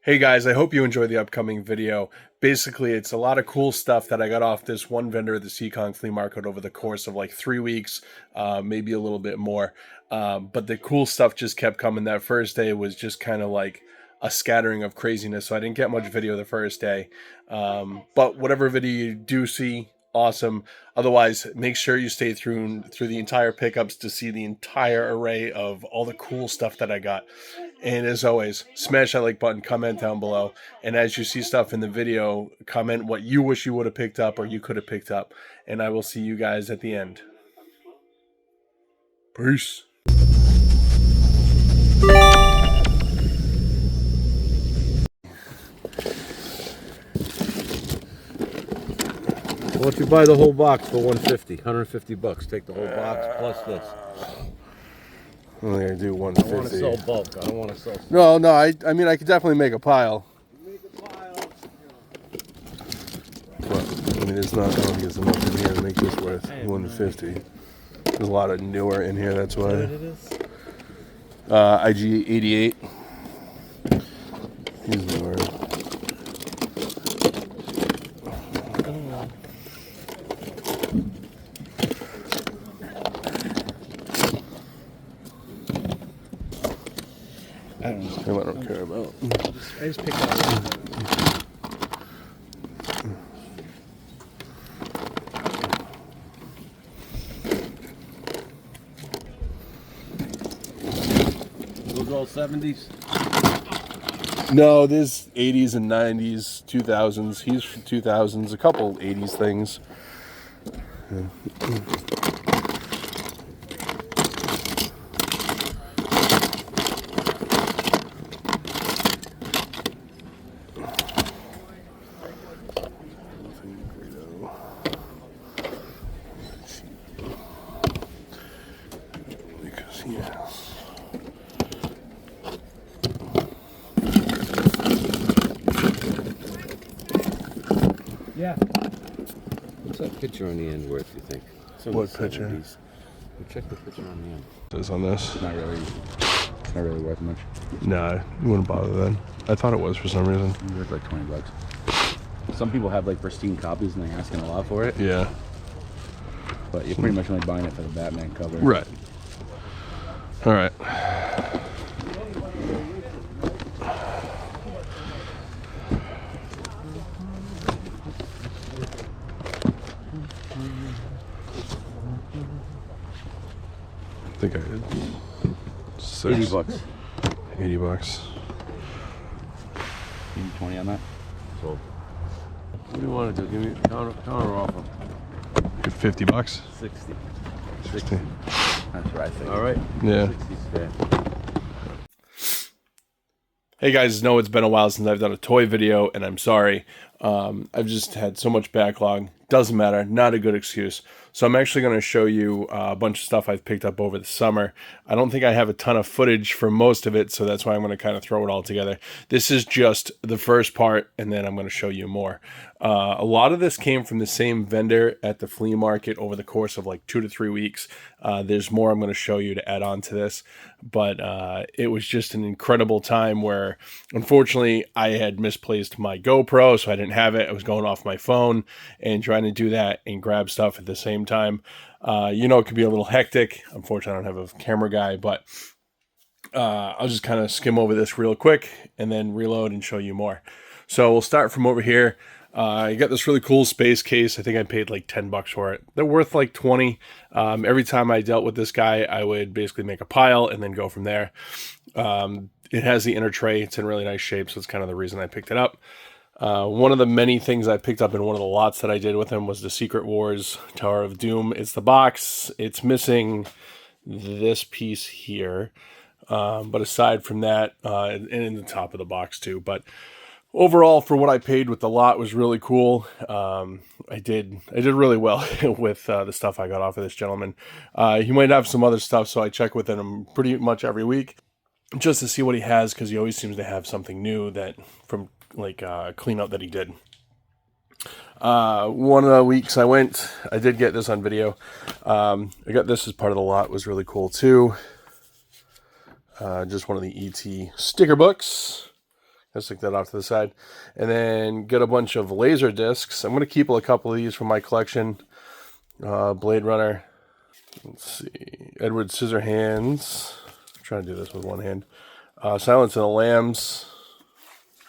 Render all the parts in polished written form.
Hey guys, I hope you enjoy the upcoming video. Basically, it's a lot of cool stuff that I got off this one vendor at the Seekong flea market over the course of like 3 weeks, maybe a little bit more. But the cool stuff just kept coming. That first day was just kind of like a scattering of craziness, so I didn't get much video the first day. But whatever video you do see, awesome. Otherwise, make sure you stay through the entire pickups to see the entire array of all the cool stuff that I got. And as always, smash that like button, comment down below, and as you see stuff in the video, comment what you wish you would have picked up or you could have picked up, and I will see you guys at the end. Peace. Why don't you buy the whole box for $150 bucks? Take the whole box plus this. I'm gonna do I 150. want to sell bulk. I don't want to sell. No, I mean I could definitely make a pile. But I mean it's not. I don't think it's enough in here to make this worth 150. There's a lot of newer in here. That's why. IG 88. He's newer. I don't care about. I just picked out. Those all 70s? No, there's 80s and 90s, 2000s. He's from 2000s, a couple 80s things. Yeah. What's that picture on the end worth, you think? What picture? We'll check the picture on the end. This on this? Not really worth much. Nah, you wouldn't bother then. I thought it was for some reason. It's worth like $20. Some people have like pristine copies and they're asking a lot for it. Yeah. But you're pretty much only buying it for the Batman cover. Right. All right. I think I did. 80 bucks. 80 bucks. Give me 20 on that. So, what do you want to do? Give me a counter offer. Get 50 bucks. 60. 60. That's what I think. All right. Yeah. 60's fair. Hey guys, know it's been a while since I've done a toy video, and I'm sorry. I've just had so much backlog. Doesn't matter, not a good excuse. So I'm actually going to show you a bunch of stuff I've picked up over the summer. I don't think I have a ton of footage for most of it, so that's why I'm going to kind of throw it all together. This is just the first part, and then I'm going to show you more. A lot of this came from the same vendor at the flea market over the course of like 2 to 3 weeks. There's more I'm going to show you to add on to this, but it was just an incredible time where, unfortunately, I had misplaced my GoPro, so I didn't have it. I was going off my phone and trying to do that and grab stuff at the same time. You know, it could be a little hectic. Unfortunately, I don't have a camera guy, but I'll just kind of skim over this real quick and then reload and show you more. So we'll start from over here. I got this really cool space case. I think I paid like 10 bucks for it. They're worth like 20. Every time I dealt with this guy, I would basically make a pile and then go from there. It has the inner tray. It's in really nice shape, so it's kind of the reason I picked it up. One of the many things I picked up in one of the lots that I did with him was the Secret Wars Tower of Doom. It's the box. It's missing this piece here. But aside from that, and in the top of the box too. But overall, for what I paid with the lot, was really cool. I did really well with the stuff I got off of this gentleman. He might have some other stuff, so I check with him pretty much every week just to see what he has, because he always seems to have something new that from like cleanup that he did. One of the weeks I went, I did get this on video. I got this as part of the lot. It was really cool too. Just one of the ET sticker books. I'll stick that off to the side. And then get a bunch of laser discs. I'm going to keep a couple of these from my collection. Blade Runner. Let's see. Edward Scissorhands. I'm trying to do this with one hand. Silence of the Lambs.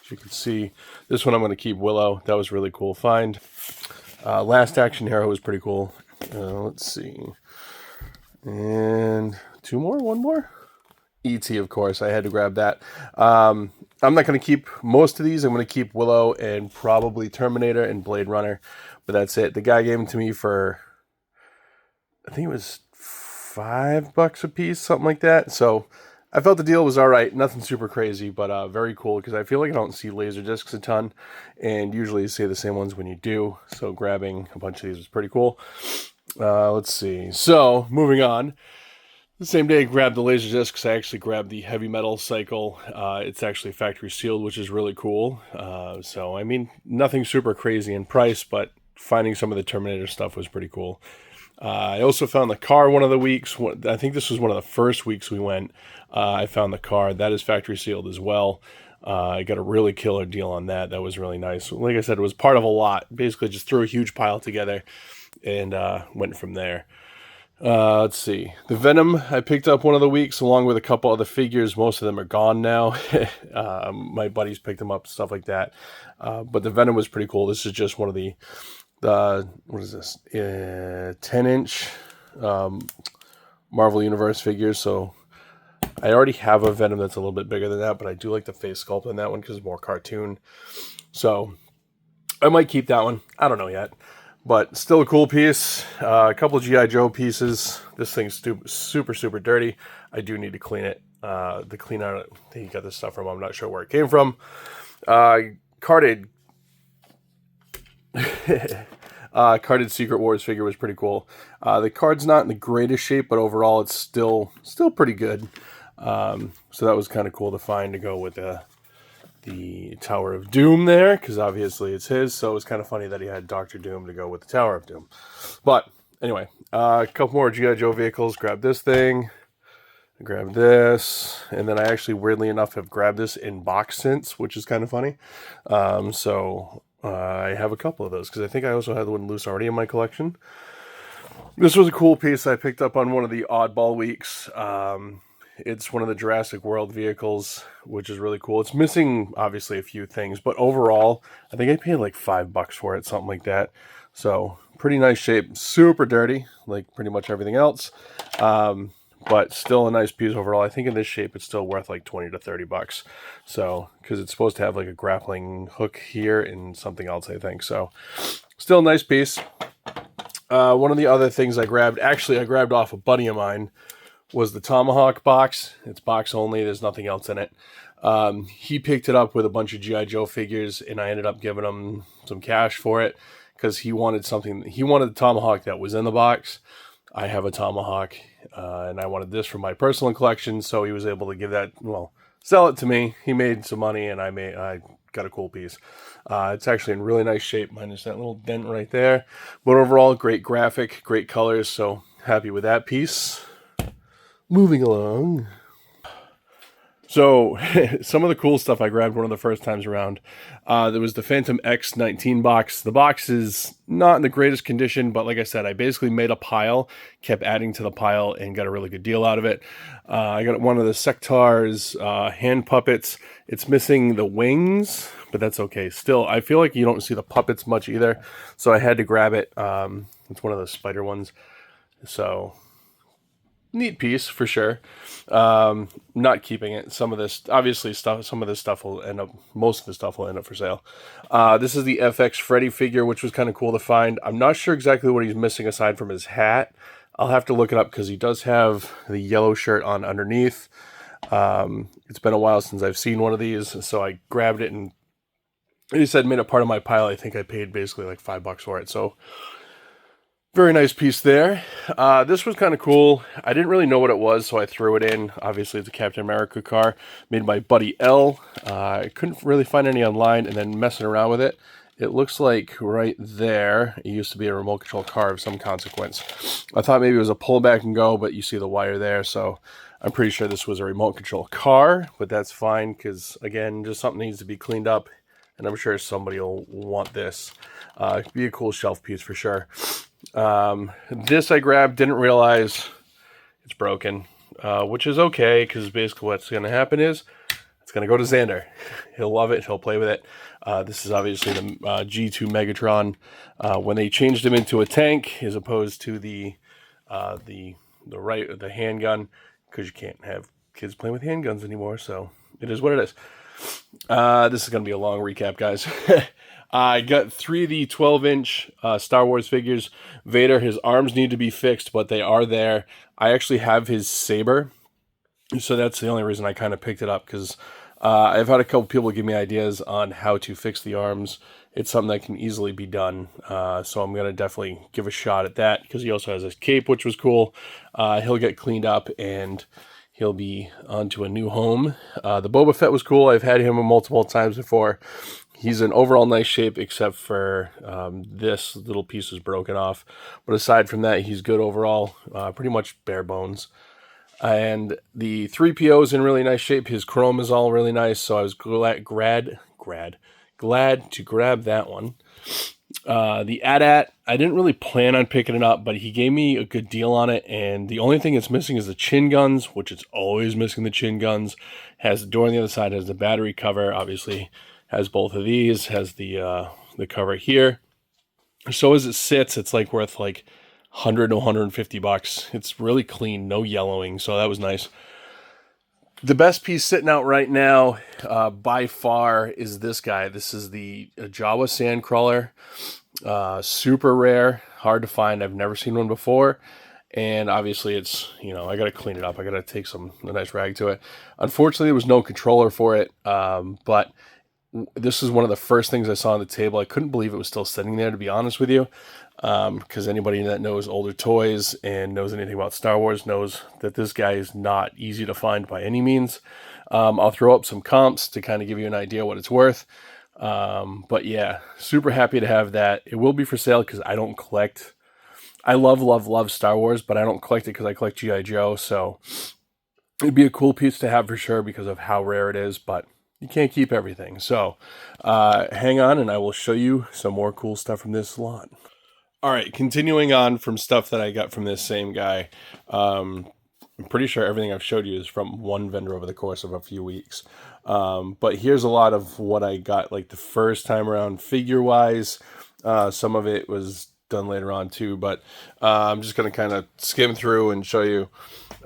As you can see, this one I'm going to keep Willow. That was really cool find. Last Action Hero was pretty cool. Let's see. And one more? E.T., of course. I had to grab that. I'm not going to keep most of these. I'm going to keep Willow and probably Terminator and Blade Runner. But that's it. The guy gave them to me for, I think it was $5 a piece, something like that. So I felt the deal was all right. Nothing super crazy, but very cool because I feel like I don't see laser discs a ton. And usually you see the same ones when you do. So grabbing a bunch of these was pretty cool. Let's see. So moving on. The same day I grabbed the laser discs, I actually grabbed the heavy metal cycle. It's actually factory sealed, which is really cool. So, I mean, nothing super crazy in price, but finding some of the Terminator stuff was pretty cool. I also found the car one of the weeks. I think this was one of the first weeks we went. I found the car. That is factory sealed as well. I got a really killer deal on that. That was really nice. Like I said, it was part of a lot. Basically, just threw a huge pile together and went from there. Let's see. The Venom, I picked up one of the weeks along with a couple other figures. Most of them are gone now. My buddies picked them up, stuff like that. But the Venom was pretty cool. This is just one of the what is this? 10-inch Marvel Universe figures. So I already have a Venom that's a little bit bigger than that, but I do like the face sculpt on that one because it's more cartoon. So I might keep that one. I don't know yet. But still a cool piece. A couple of G.I. Joe pieces. This thing's super, super dirty. I do need to clean it. The cleaner he got this stuff from, I'm not sure where it came from. Carded Secret Wars figure was pretty cool. The card's not in the greatest shape, but overall it's still pretty good. So that was kind of cool to find to go with the Tower of Doom there, because obviously it's his, so it was kind of funny that he had Dr. Doom to go with the Tower of Doom. But anyway, a couple more G.I. Joe vehicles. Grab this thing, grab this, and then I actually, weirdly enough, have grabbed this in box since, which is kind of funny. So I have a couple of those, because I think I also had the one loose already in my collection. This was a cool piece I picked up on one of the oddball weeks. It's one of the Jurassic World vehicles, which is really cool. It's missing, obviously, a few things, but overall, I think I paid like $5 for it, something like that. So, pretty nice shape. Super dirty, like pretty much everything else. But still a nice piece overall. I think in this shape, it's still worth like $20 to $30. So, because it's supposed to have like a grappling hook here and something else, I think. So, still a nice piece. One of the other things I grabbed, actually, I grabbed off a buddy of mine, was the Tomahawk box. It's box only. There's nothing else in it. He picked it up with a bunch of G.I. Joe figures, and I ended up giving him some cash for it because he wanted something. He wanted the Tomahawk that was in the box. I have a Tomahawk, and I wanted this for my personal collection, so he was able to give that, well, sell it to me. He made some money, and I got a cool piece. It's actually in really nice shape, minus that little dent right there. But overall, great graphic, great colors, so happy with that piece. Moving along. So, some of the cool stuff I grabbed one of the first times around. There was the Phantom X19 box. The box is not in the greatest condition, but like I said, I basically made a pile, kept adding to the pile, and got a really good deal out of it. I got one of the Sectaurs hand puppets. It's missing the wings, but that's okay. Still, I feel like you don't see the puppets much either, so I had to grab it. It's one of the spider ones. So, neat piece for sure. Not keeping it. Some of this, obviously, some of this stuff will end up, most of the stuff will end up for sale. This is the FX Freddy figure, which was kind of cool to find. I'm not sure exactly what he's missing aside from his hat. I'll have to look it up because he does have the yellow shirt on underneath. It's been a while since I've seen one of these, so I grabbed it and he said made it part of my pile. I think I paid basically like $5 for it. So very nice piece there. This was kind of cool. I didn't really know what it was, so I threw it in. Obviously, it's a Captain America car made by Buddy L. I couldn't really find any online, and then messing around with it, it looks like right there, it used to be a remote control car of some consequence. I thought maybe it was a pull back and go, but you see the wire there, so I'm pretty sure this was a remote control car, but that's fine because, again, just something needs to be cleaned up, and I'm sure somebody will want this. It'd be a cool shelf piece for sure. This I grabbed, didn't realize it's broken, which is okay because basically what's going to happen is it's going to go to Xander. He'll love it. He'll play with it. This is obviously the G2 Megatron. When they changed him into a tank as opposed to the handgun, because you can't have kids playing with handguns anymore, so it is what it is. This is going to be a long recap, guys. I got 3 of the 12-inch Star Wars figures. Vader, his arms need to be fixed, but they are there. I actually have his saber, so that's the only reason I kind of picked it up, because I've had a couple people give me ideas on how to fix the arms. It's something that can easily be done, so I'm going to definitely give a shot at that, because he also has his cape, which was cool. He'll get cleaned up, and he'll be onto a new home. The Boba Fett was cool. I've had him multiple times before. He's in overall nice shape, except for this little piece is broken off. But aside from that, he's good overall, pretty much bare bones. And the 3PO is in really nice shape. His chrome is all really nice, so I was glad to grab that one. The AT-AT, I didn't really plan on picking it up, but he gave me a good deal on it, and the only thing it's missing is the chin guns, which it's always missing the chin guns. Has the door on the other side, has the battery cover, obviously has both of these, has the cover here. So as it sits, it's like worth like 100 to 150 bucks. It's really clean, no yellowing, so that was nice. The best piece sitting out right now, by far, is this guy. This is the Jawa sandcrawler. Super rare, hard to find. I've never seen one before. And obviously it's, I got to clean it up. I got to take a nice rag to it. Unfortunately, there was no controller for it. But this is one of the first things I saw on the table. I couldn't believe it was still sitting there, to be honest with you. Because anybody that knows older toys and knows anything about Star Wars knows that this guy is not easy to find by any means. I'll throw up some comps to kind of give you an idea what it's worth. But yeah, super happy to have that. It will be for sale because I don't collect. I love Star Wars, but I don't collect it because I collect G.I. Joe. So it'd be a cool piece to have for sure because of how rare it is, but you can't keep everything. So hang on and I will show you some more cool stuff from this lot. All right, continuing on from stuff that I got from this same guy. I'm pretty sure everything I've showed you is from one vendor over the course of a few weeks. But here's a lot of what I got like the first time around figure-wise. Some of it was done later on too, but I'm just going to kind of skim through and show you.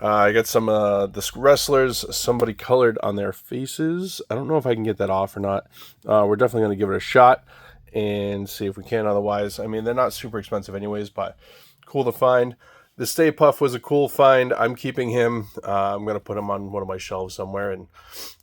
I got some the wrestlers, somebody colored on their faces. I don't know if I can get that off or not. We're definitely going to give it a shot and see if we can. Otherwise, I mean, they're not super expensive anyways, but cool to find. The Stay Puft was a cool find. I'm keeping him. I'm going to put him on one of my shelves somewhere and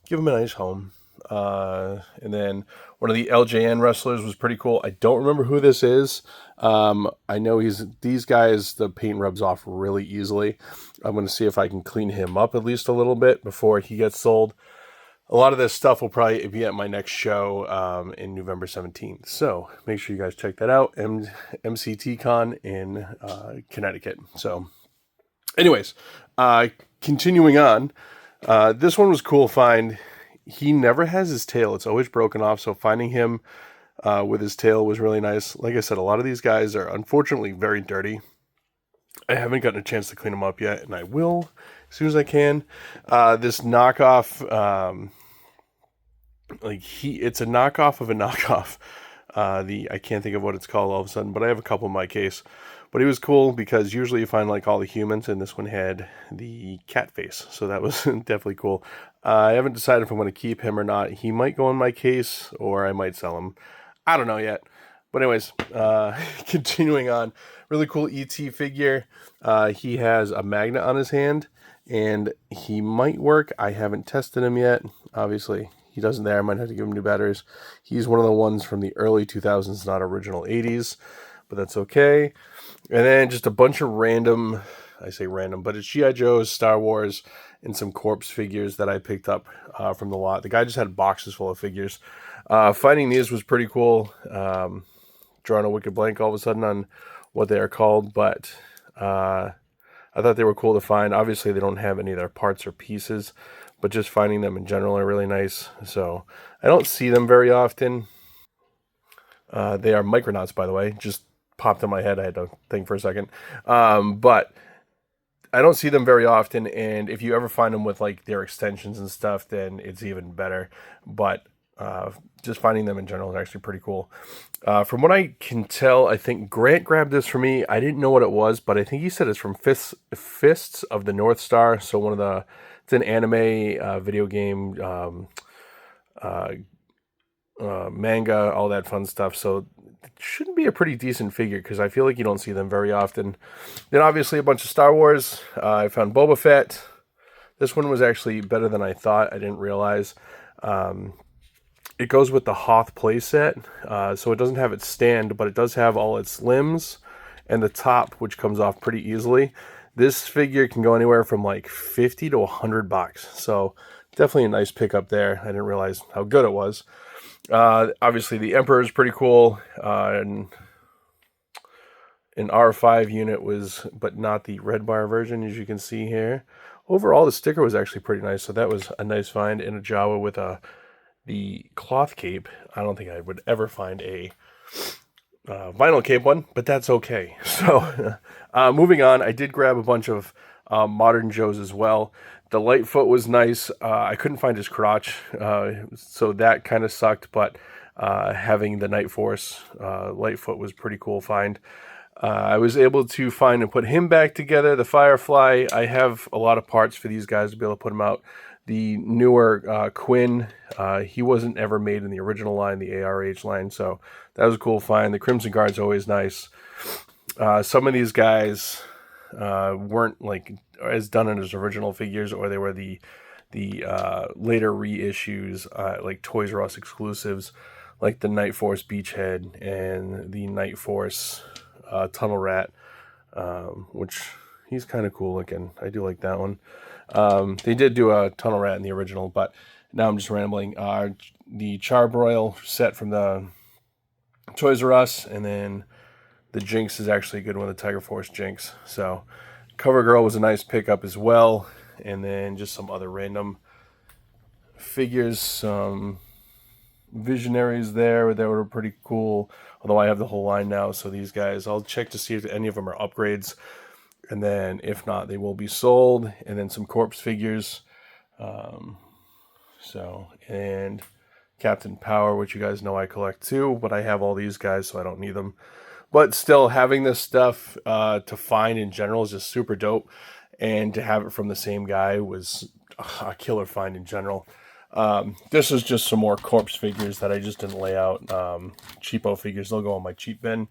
give him a nice home. And then one of the LJN wrestlers was pretty cool. I don't remember who this is. I know these guys, the paint rubs off really easily. I'm going to see if I can clean him up at least a little bit before he gets sold. A lot of this stuff will probably be at my next show in November 17th. So make sure you guys check that out. MCTCon in Connecticut. So anyways, continuing on. This one was cool find. He never has his tail. It's always broken off. So finding him with his tail was really nice. Like I said, a lot of these guys are unfortunately very dirty. I haven't gotten a chance to clean them up yet, and I will as soon as I can. This knockoff, it's a knockoff of a knockoff. I can't think of what it's called all of a sudden, but I have a couple in my case. But he was cool because usually you find like all the humans, and this one had the cat face, so that was definitely cool. I haven't decided if I'm going to keep him or not. He might go in my case, or I might sell him. I don't know yet. But anyways, continuing on, really cool ET figure. He has a magnet on his hand, and he might work. I haven't tested him yet. Obviously, he doesn't there. I might have to give him new batteries. He's one of the ones from the early 2000s, not original 80s, but that's okay. And then just a bunch of random, I say random, but it's G.I. Joe's, Star Wars, and some corpse figures that I picked up from the lot. The guy just had boxes full of figures. Finding these was pretty cool. Drawing a wicked blank all of a sudden on what they are called, but I thought they were cool to find. Obviously, they don't have any of their parts or pieces, but just finding them in general are really nice. So I don't see them very often. They are Micronauts, by the way. Just popped in my head. I had to think for a second. But I don't see them very often, and if you ever find them with like their extensions and stuff, then it's even better. But just finding them in general is actually pretty cool. From what I can tell, I think Grant grabbed this for me. I didn't know what it was, but I think he said it's from Fists of the North Star. So it's an anime, video game, manga, all that fun stuff. So it shouldn't be a pretty decent figure because I feel like you don't see them very often. Then obviously a bunch of Star Wars. I found Boba Fett. This one was actually better than I thought. I didn't realize. It goes with the Hoth playset, so it doesn't have its stand, but it does have all its limbs and the top, which comes off pretty easily. This figure can go anywhere from like $50 to $100, so definitely a nice pickup there. I didn't realize how good it was. Obviously, the Emperor is pretty cool, and an R5 unit was, but not the red bar version, as you can see here. Overall, the sticker was actually pretty nice, so that was a nice find in a Jawa with the cloth cape. I don't think I would ever find a vinyl cape one, but that's okay. So, moving on, I did grab a bunch of Modern Joes as well. The Lightfoot was nice. I couldn't find his crotch, so that kind of sucked, but having the Night Force Lightfoot was pretty cool find. I was able to find and put him back together. The Firefly, I have a lot of parts for these guys to be able to put them out. The newer Quinn, he wasn't ever made in the original line, the ARH line, so that was a cool find. The Crimson Guard's always nice. Some of these guys weren't like as done in his original figures, or they were the later reissues, like Toys R Us exclusives, like the Night Force Beachhead and the Night Force Tunnel Rat, which he's kind of cool looking. I do like that one. They did do a Tunnel Rat in the original, but now I'm just rambling. The Charbroil set from the Toys R Us, and then the Jinx is actually a good one, the Tiger Force Jinx. So Cover Girl was a nice pickup as well, and then just some other random figures, some Visionaries there that were pretty cool, although I have the whole line now, so these guys, I'll check to see if any of them are upgrades, and then if not, they will be sold. And then some corpse figures, and Captain Power, which you guys know I collect too, but I have all these guys, so I don't need them. But still, having this stuff to find in general is just super dope, and to have it from the same guy was a killer find in general. This is just some more corpse figures that I just didn't lay out. Cheapo figures, they'll go on my cheap bin.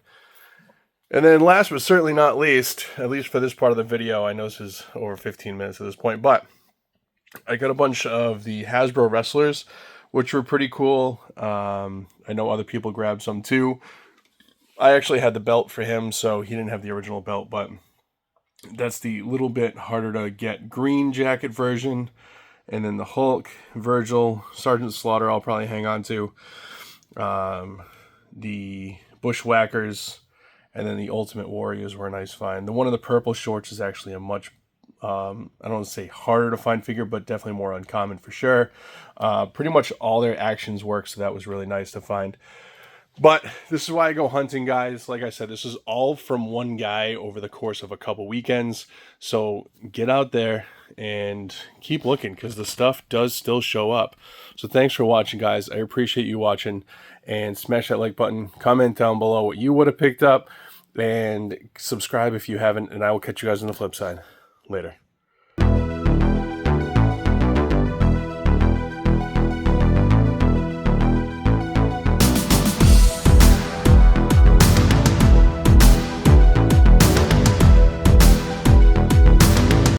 And then last but certainly not least, at least for this part of the video, I know this is over 15 minutes at this point, but I got a bunch of the Hasbro wrestlers, which were pretty cool. I know other people grabbed some too. I actually had the belt for him, so he didn't have the original belt, but that's the little bit harder to get green jacket version. And then the Hulk, Virgil, Sergeant Slaughter I'll probably hang on to. The Bushwhackers, and then the Ultimate Warriors were a nice find. The one in the purple shorts is actually a much, I don't want to say harder to find figure, but definitely more uncommon for sure. Pretty much all their actions work, so that was really nice to find. But this is why I go hunting, guys. Like I said, this is all from one guy over the course of a couple weekends. So get out there and keep looking, because the stuff does still show up. So thanks for watching, guys. I appreciate you watching. And smash that like button. Comment down below what you would have picked up. And subscribe if you haven't. And I will catch you guys on the flip side. Later.